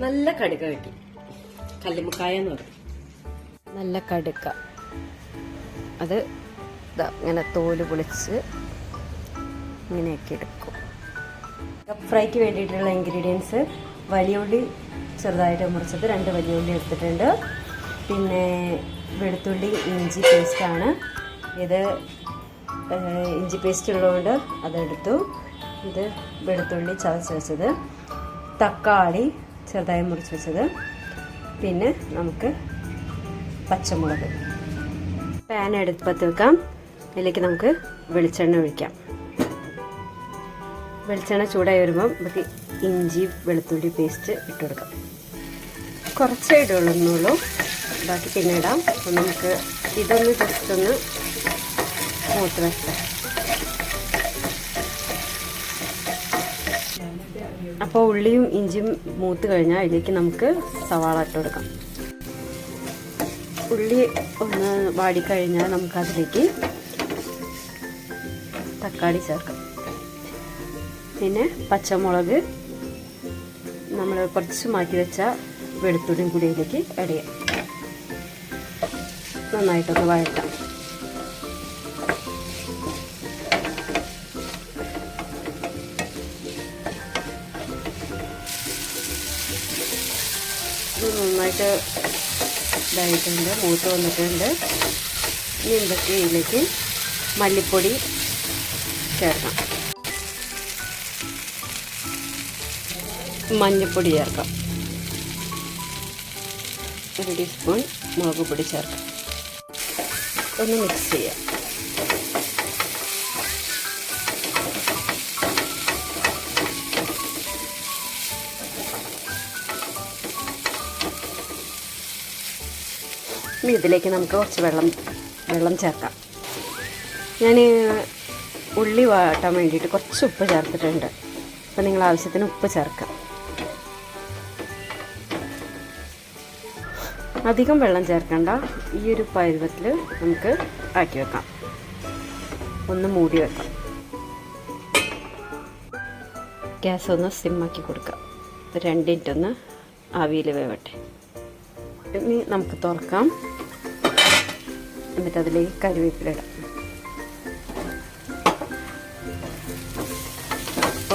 നല്ല കടുക്ക കിട്ടി, കല്ലുമുക്കായ എന്ന് പറയും. നല്ല കടുക്ക, അത് ഇങ്ങനെ തോല് പൊളിച്ച് ഇങ്ങനെയൊക്കെ എടുക്കും. ഫ്രൈക്ക് വേണ്ടിയിട്ടുള്ള ഇൻഗ്രീഡിയൻസ്: വലിയ ഉള്ളി ചെറുതായിട്ട് മുറിച്ചത് 2 വലിയ ഉള്ളി എടുത്തിട്ടുണ്ട്. പിന്നെ വെളുത്തുള്ളി ഇഞ്ചി പേസ്റ്റാണ് ഇത്. ഇഞ്ചി പേസ്റ്റ് ഉള്ളതുകൊണ്ട് അതെടുത്തു. ഇത് വെളുത്തുള്ളി ചതച്ച് വെച്ചത്, തക്കാളി ചെറുതായി മുറിച്ച് വെച്ചത്, പിന്നെ നമുക്ക് പച്ചമുളക്. പാൻ അടുപ്പത്ത് വെക്കാം. അതിലേക്ക് നമുക്ക് വെളിച്ചെണ്ണ ഒഴിക്കാം. വെളിച്ചെണ്ണ ചൂടായി വരുമ്പം നമുക്ക് ഇഞ്ചി വെളുത്തുള്ളി പേസ്റ്റ് ഇട്ട് കൊടുക്കാം. കുറച്ചേ ഇടുള്ളൂ, ബാക്കി പിന്നെ ഇടാം. അപ്പം നമുക്ക് ഇതൊന്ന് ജസ്റ്റ് ഒന്ന് മൂത്ത് വെക്കാം. അപ്പോൾ ഉള്ളിയും ഇഞ്ചിയും മൂത്ത് കഴിഞ്ഞാൽ ഇതിലേക്ക് നമുക്ക് സവാള ഇട്ട് കൊടുക്കാം. ഉള്ളി ഒന്ന് വാടിക്കഴിഞ്ഞാൽ നമുക്കതിലേക്ക് തക്കാളി ചേർക്കാം. പിന്നെ പച്ചമുളക്, നമ്മൾ കുറച്ച് മാറ്റി വെച്ച വെളുത്തുള്ളിയും കൂടി ഇതിലേക്ക് ആഡ് ചെയ്യാം. നന്നായിട്ടൊന്ന് വഴറ്റാം. നന്നായിട്ട് ഇതായിട്ടുണ്ട്, മൂത്ത് വന്നിട്ടുണ്ട്. ഇനി എന്തൊക്കെ ഇതിലേക്ക് മല്ലിപ്പൊടി ചേർക്കാം, മഞ്ഞൾപ്പൊടി ചേർക്കാം, 1 ടീസ്പൂൺ മുളക് പൊടി ചേർക്കാം. ഒന്ന് മിക്സ് ചെയ്യാം. ഇനി ഇതിലേക്ക് നമുക്ക് കുറച്ച് വെള്ളം ചേർക്കാം. ഞാൻ ഉള്ളി വാട്ടാൻ വേണ്ടിയിട്ട് കുറച്ച് ഉപ്പ് ചേർത്തിട്ടുണ്ട്. അപ്പോൾ നിങ്ങൾ ആവശ്യത്തിന് ഉപ്പ് ചേർക്കാം. അധികം വെള്ളം ചേർക്കണ്ട. ഈ ഒരു പരുവത്തിൽ നമുക്ക് ആക്കി വെക്കാം. ഒന്ന് മൂടി വെക്കാം. ഗ്യാസ് ഒന്ന് സിമ്മാക്കി കൊടുക്കാം. 2 മിനിറ്റ് ഒന്ന് ആവിയിൽ വേവട്ടെ. ഇനി നമുക്ക് തുറക്കാം. എന്നിട്ട് അതിലേക്ക് കറിവേപ്പില ഇടാം.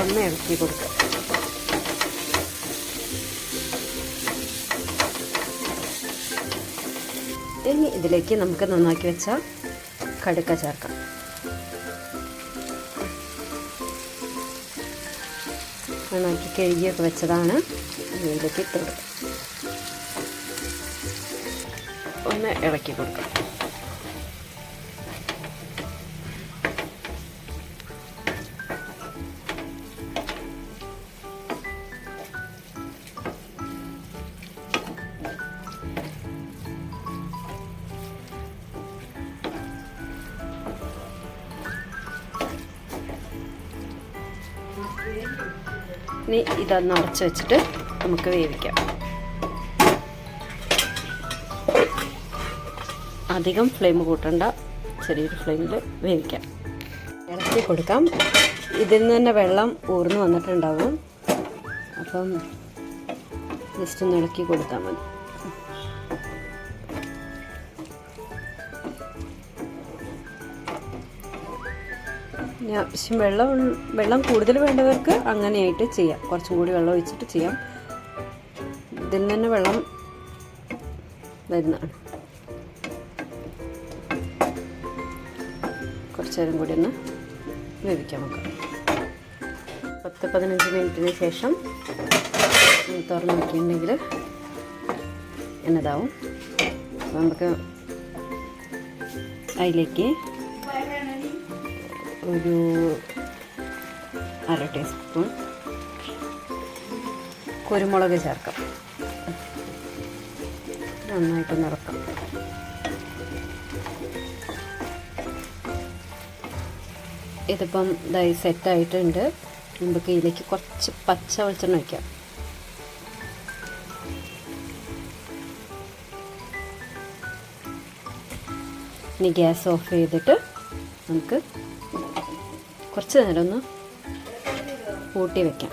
ഒന്ന് ഇളക്കി കൊടുക്കാം. ഇനി ഇതിലേക്ക് നമുക്ക് നന്നാക്കി വെച്ച കടുക്ക ചേർക്കാം. നന്നാക്കി കഴുകിയൊക്കെ വെച്ചതാണ്, ഇതിലേക്ക് ഇട്ട് കൊടുക്കാം. ഒന്ന് ഇളക്കി കൊടുക്കാം. ഇനി ഇതൊന്ന് അടച്ച് വെച്ചിട്ട് നമുക്ക് വേവിക്കാം. അധികം ഫ്ലെയിം കൂട്ടണ്ട, ചെറിയൊരു ഫ്ലെയിമിൽ വേവിക്കാം. ഇളക്കി കൊടുക്കാം. ഇതിൽ നിന്ന് തന്നെ വെള്ളം ഊർന്ന് വന്നിട്ടുണ്ടാവും. അപ്പം ജസ്റ്റ് ഒന്ന് ഇളക്കി കൊടുത്താൽ മതി. ആവശ്യം വെള്ളം കൂടുതൽ വേണ്ടവർക്ക് അങ്ങനെയായിട്ട് ചെയ്യാം. കുറച്ചും കൂടി വെള്ളം ഒഴിച്ചിട്ട് ചെയ്യാം. ഇതിൽ നിന്ന് തന്നെ വെള്ളം വരുന്നതാണ്. കുറച്ച് നേരം കൂടി ഒന്ന് വേവിക്കാം നമുക്ക്. 10-15 മിനിറ്റിന് ശേഷം തുറന്ന് നോക്കിയിട്ടുണ്ടെങ്കിൽ എന്നതാവും. നമുക്ക് അതിലേക്ക് ഒരു 1/2 ടീസ്പൂൺ കുരുമുളക് ചേർക്കാം. നന്നായിട്ട് നിറക്കാം. ഇതിപ്പം ഇതായി സെറ്റായിട്ടുണ്ട്. നമുക്ക് ഇതിലേക്ക് കുറച്ച് പച്ച വെളിച്ചെണ്ണ വയ്ക്കാം. ഇനി ഗ്യാസ് ഓഫ് ചെയ്തിട്ട് നമുക്ക് കുറച്ച് നേരം ഒന്ന് കൂട്ടി വയ്ക്കാം.